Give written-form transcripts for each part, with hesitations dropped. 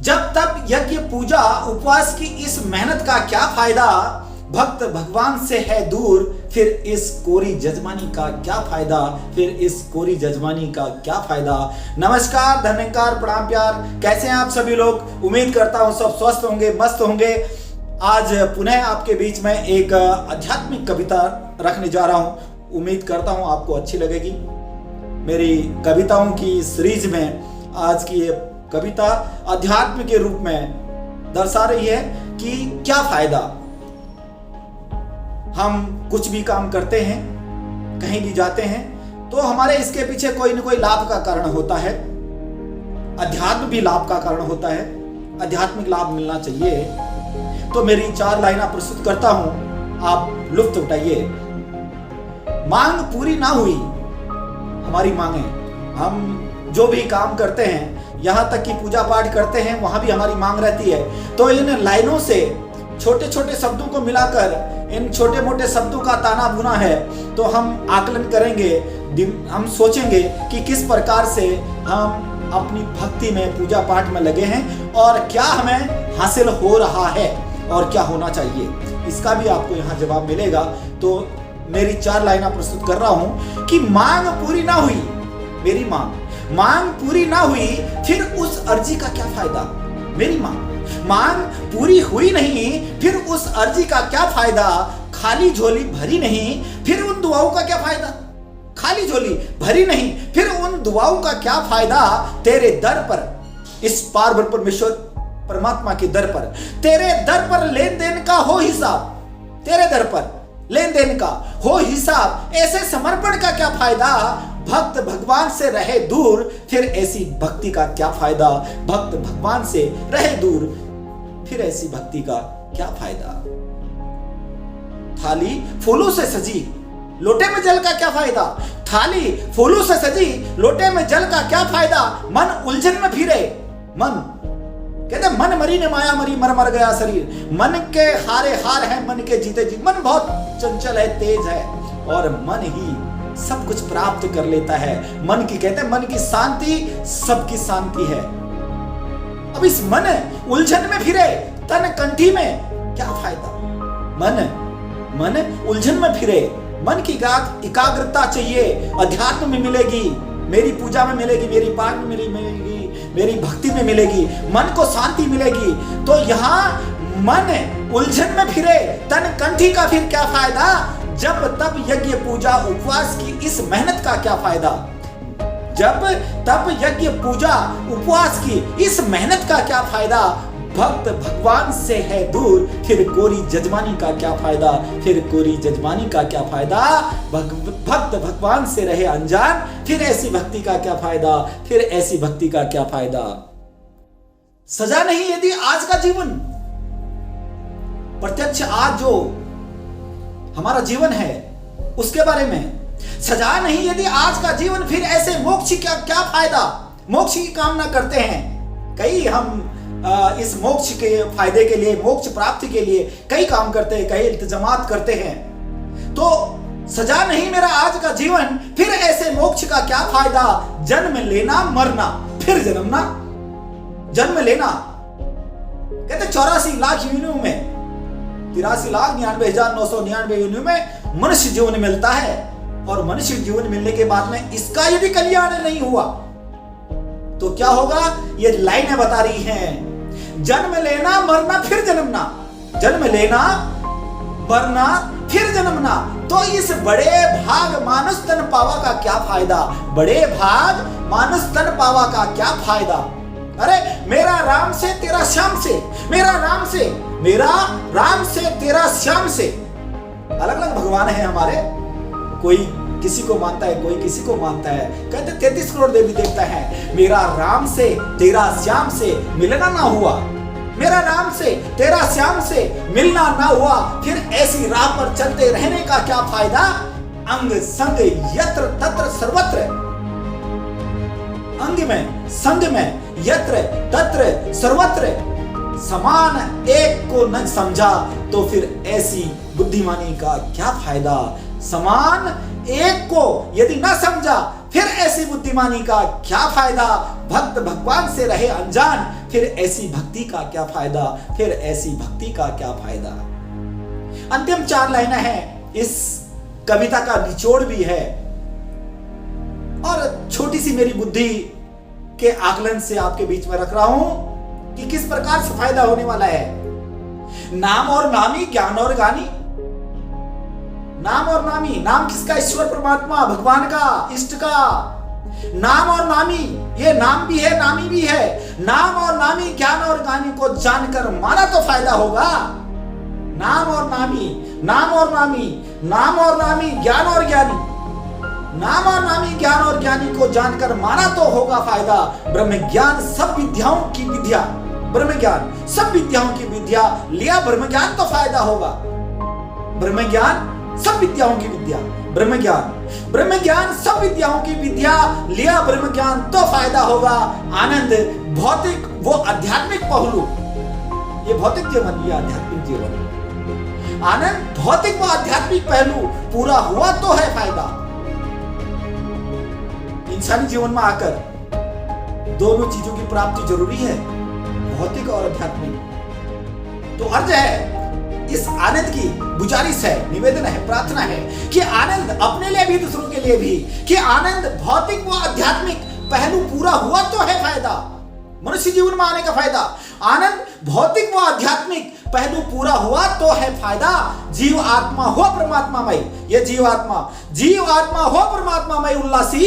जब तब यज्ञ पूजा उपवास की इस मेहनत का क्या फायदा, भक्त भगवान से है दूर, फिर इस कोरी जजमानी का क्या फायदा, फिर इस कोरी जजमानी का क्या फायदा। नमस्कार, धन्यकार, प्रणाम, प्यार। कैसे हैं आप सभी लोग? उम्मीद करता हूं सब स्वस्थ होंगे, मस्त होंगे। आज पुनः आपके बीच में एक आध्यात्मिक कविता रखने जा रहा हूं। उम्मीद करता हूं आपको अच्छी लगेगी। मेरी कविताओं की सीरीज में आज की ये कविता अध्यात्म के रूप में दर्शा रही है कि क्या फायदा। हम कुछ भी काम करते हैं, कहीं भी जाते हैं, तो हमारे इसके पीछे कोई न कोई लाभ का कारण होता है। अध्यात्म भी लाभ का कारण होता है। आध्यात्मिक लाभ मिलना चाहिए। तो मेरी 4 लाइनें प्रस्तुत करता हूं, आप लुत्फ उठाइए। मांग पूरी ना हुई, हमारी मांगे, हम जो भी काम करते हैं, यहां तक कि पूजा पाठ करते हैं, वहां भी हमारी मांग रहती है। तो इन लाइनों से छोटे छोटे शब्दों को मिलाकर, इन छोटे मोटे शब्दों का ताना बुना है, तो हम आकलन करेंगे, हम सोचेंगे कि किस प्रकार से हम अपनी भक्ति में, पूजा पाठ में लगे हैं और क्या हमें हासिल हो रहा है और क्या होना चाहिए। इसका भी आपको यहाँ जवाब मिलेगा। तो मेरी 4 लाइनें प्रस्तुत कर रहा हूं कि मांग पूरी ना हुई, मेरी मांग पूरी ना हुई, फिर उस अर्जी का क्या फायदा। मेरी मांग पूरी हुई नहीं, फिर उस अर्जी का क्या फायदा। खाली झोली भरी नहीं, फिर उन दुआओं का क्या फायदा। खाली झोली भरी नहीं, फिर उन दुआओं का क्या फायदा। तेरे दर पर, इस पार परमेश्वर परमात्मा के दर पर, तेरे दर पर लेन देन का हो हिसाब। तेरे दर पर लेन देन का हो हिसाब। ऐसे समर्पण का क्या फायदा। भक्त भगवान से रहे दूर, फिर ऐसी भक्ति का क्या फायदा। भक्त भगवान से रहे दूर, फिर ऐसी भक्ति का क्या फायदा। थाली फूलों से सजी, लोटे में जल का क्या फायदा। थाली फूलों से सजी, लोटे में जल का क्या फायदा। मन उलझन में फिरे, मन कहते मन मरी ने माया मरी, मर मर गया शरीर। मन के हारे हार है, मन के जीते जीत। मन बहुत चंचल है, तेज है, और मन ही सब कुछ प्राप्त कर लेता है। मन की, कहते हैं मन की शांति सबकी शांति है। अब इस मन उलझन में फिरे, तन कंठी में क्या फायदा। मन उलझन में फिरे, मन की एकाग्रता चाहिए, अध्यात्म में मिलेगी, मेरी पूजा में मिलेगी, मेरी पाठ में मिलेगी, मेरी भक्ति में मिलेगी, मन को शांति मिलेगी। तो यहाँ मन उलझन में फिरे, तन कंठी का फिर क्या फायदा। जब तब यज्ञ पूजा उपवास की इस मेहनत का क्या फायदा। जब तब यज्ञ पूजा उपवास की इस मेहनत का क्या फायदा। भक्त भगवान से है दूर, फिर कोरी जजमानी का क्या फायदा। फिर कोरी जजमानी का क्या फायदा। भक्त भगवान से रहे अनजान, फिर ऐसी भक्ति का क्या फायदा। फिर ऐसी भक्ति का क्या फायदा। सजा नहीं यदि आज का जीवन, प्रत्यक्ष आज जो हमारा जीवन है उसके बारे में, सजा नहीं यदि आज का जीवन, फिर ऐसे मोक्ष का क्या फायदा। मोक्ष की कामना करते हैं कई, हम इस मोक्ष के फायदे के लिए, मोक्ष प्राप्ति के लिए कई काम करते हैं, कई इल्तिजामात करते हैं। तो सजा नहीं मेरा आज का जीवन, फिर ऐसे मोक्ष का क्या फायदा। जन्म लेना मरना, फिर जन्मना, जन्म लेना। कहते 84 लाख योनियों में, 83,99,999 योनियों में मनुष्य जीवन मिलता है। और मनुष्य जीवन मिलने के बाद में इसका यदि कल्याण नहीं हुआ तो क्या होगा। ये लाइनें बता रही हैं। जन्म लेना मरना फिर जन्मना, जन्म लेना मरना फिर जन्मना। तो इस बड़े भाग मानुष तन पावा का क्या फायदा। बड़े भाग मानुष तन पावा का क्या फायदा। अरे मेरा राम से तेरा श्याम से, मेरा राम से, मेरा राम से तेरा श्याम से। अलग अलग भगवान हैं हमारे, कोई किसी को मानता है, कोई किसी को मानता है। कहते 33 करोड़ देवी देवता है। मेरा राम से तेरा श्याम से मिलना ना हुआ, मेरा राम से तेरा श्याम से मिलना ना हुआ, फिर ऐसी राह पर चलते रहने का क्या फायदा। अंग संग यत्र तत्र सर्वत्र, अंग में संग में यत्र तत्र सर्वत्र, समान एक को न समझा तो फिर ऐसी बुद्धिमानी का क्या फायदा। समान एक को यदि न समझा फिर ऐसी बुद्धिमानी का क्या फायदा। भक्त भगवान से रहे अनजान, फिर ऐसी भक्ति का क्या फायदा, फिर ऐसी भक्ति का क्या फायदा। अंतिम 4 लाइनें हैं, इस कविता का निचोड़ भी है और छोटी सी मेरी बुद्धि के आकलन से आपके बीच में रख रहा हूं कि किस प्रकार से फायदा होने वाला है। नाम और नामी, ज्ञान और गानी। नाम और नामी, नाम किसका? ईश्वर परमात्मा, भगवान का, इष्ट का। नाम और नामी, ये नाम भी है नामी भी है। नाम और नामी, ज्ञान और ज्ञानी को जानकर माना तो फायदा होगा। नाम और नामी, नाम और नामी, नाम और नामी, ज्ञान और ज्ञानी, नाम और नामी, ज्ञान और ज्ञानी को जानकर माना तो होगा फायदा। ब्रह्म ज्ञान सब विद्याओं की विद्या, ब्रह्म ज्ञान सब विद्याओं की विद्या, लिया ब्रह्म ज्ञान तो फायदा होगा। ब्रह्म ज्ञान सब विद्याओं की विद्या, ब्रह्म ज्ञान सब विद्याओं की विद्या, लिया ब्रह्म ज्ञान तो फायदा होगा। आनंद भौतिक वो आध्यात्मिक पहलू, ये भौतिक जीवन, ये आध्यात्मिक जीवन। आनंद भौतिक व आध्यात्मिक पहलू पूरा हुआ तो है फायदा। इंसानी जीवन में आकर दोनों चीजों की प्राप्ति जरूरी है, भौतिक और आध्यात्मिक। तो अर्थ है इस आनंद की गुजारिश है, निवेदन है, प्रार्थना है कि आनंद अपने लिए भी दूसरों के लिए भी, कि आनंद भौतिक व आध्यात्मिक पहलू पूरा हुआ तो है फायदा, मनुष्य जीवन में आने का फायदा। आनंद भौतिक व आध्यात्मिक पहलू पूरा हुआ तो है फायदा। जीव आत्मा हो परमात्मामय, ये जीव आत्मा हो परमात्मामय उल्लासी,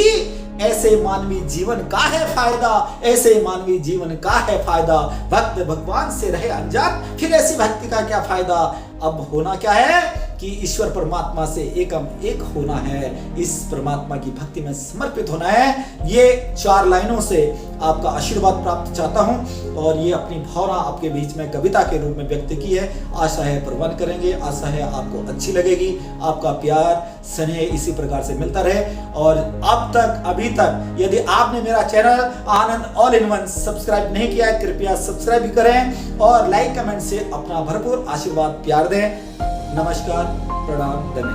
ऐसे मानवीय जीवन का है फायदा, ऐसे मानवीय जीवन का है फायदा। भक्त भगवान से रहे अनजान, फिर ऐसी भक्ति का क्या फायदा। अब होना क्या है कि ईश्वर परमात्मा से एकम एक होना है, इस परमात्मा की भक्ति में समर्पित होना है। ये 4 लाइनों से आपका आशीर्वाद प्राप्त चाहता हूं और ये अपनी भावना आपके बीच में कविता के रूप में व्यक्त की है। आशा है प्रवान करेंगे, आशा है आपको अच्छी लगेगी। आपका प्यार स्नेह इसी प्रकार से मिलता रहे। और अब तक अभी तक यदि आपने मेरा channel Anand all in one subscribe नहीं किया है, कृपया सब्सक्राइब भी करें और लाइक कमेंट से अपना भरपूर आशीर्वाद प्यार दें। नमस्कार, प्रणाम, धन्यवाद।